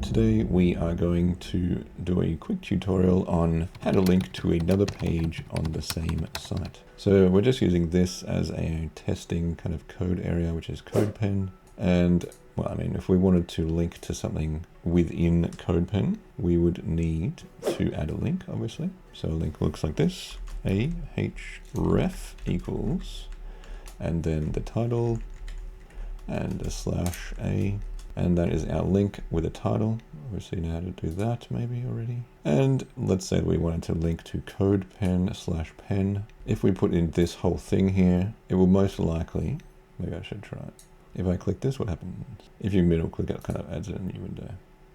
Today we are going to do a quick tutorial on how to link to another page on the same site. So we're just using this as a testing kind of code area, which is CodePen. And well, I mean, if we wanted to link to something within CodePen, we would need to add a link, obviously. So a link looks like this, ahref equals, and then the title and a /a. And that is our link with a title. Obviously know how to do that maybe already. And let's say that we wanted to link to CodePen/pen. If we put in this whole thing here, it will most likely, maybe I should try it. If I click this, what happens? If you middle click, it kind of adds a new window.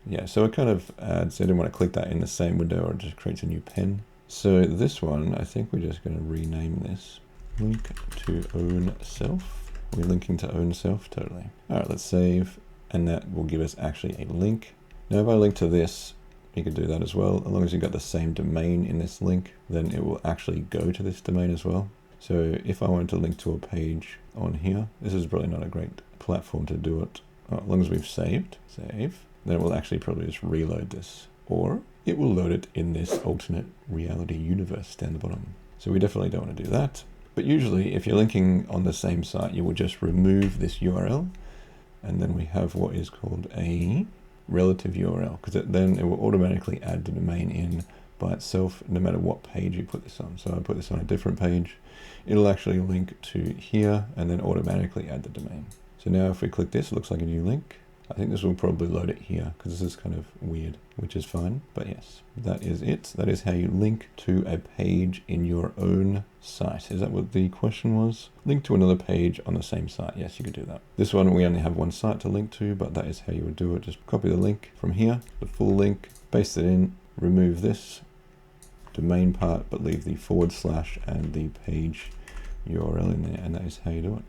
Yeah, so it kind of adds, I didn't want to click that in the same window or it just creates a new pen. So this one, I think we're just going to rename this link to own self. We're linking to own self, totally. All right, let's save. And that will give us actually a link. Now, if I link to this, you can do that as well. As long as you've got the same domain in this link, then it will actually go to this domain as well. So if I wanted to link to a page on here, this is probably not a great platform to do it. As long as we've saved, then it will actually probably just reload this. Or it will load it in this alternate reality universe down the bottom. So we definitely don't want to do that. But usually if you're linking on the same site, you will just remove this URL. And then we have what is called a relative URL, because then it will automatically add the domain in by itself, no matter what page you put this on. So I put this on a different page, it'll actually link to here and then automatically add the domain. So now if we click this, it looks like a new link. I think this will probably load it here because this is kind of weird, which is fine. But yes, that is it. That is how you link to a page in your own site. Is that what the question was? Link to another page on the same site. Yes, you could do that. This one, we only have one site to link to, but that is how you would do it. Just copy the link from here, the full link, paste it in, remove this domain part, but leave the / and the page URL in there. And that is how you do it.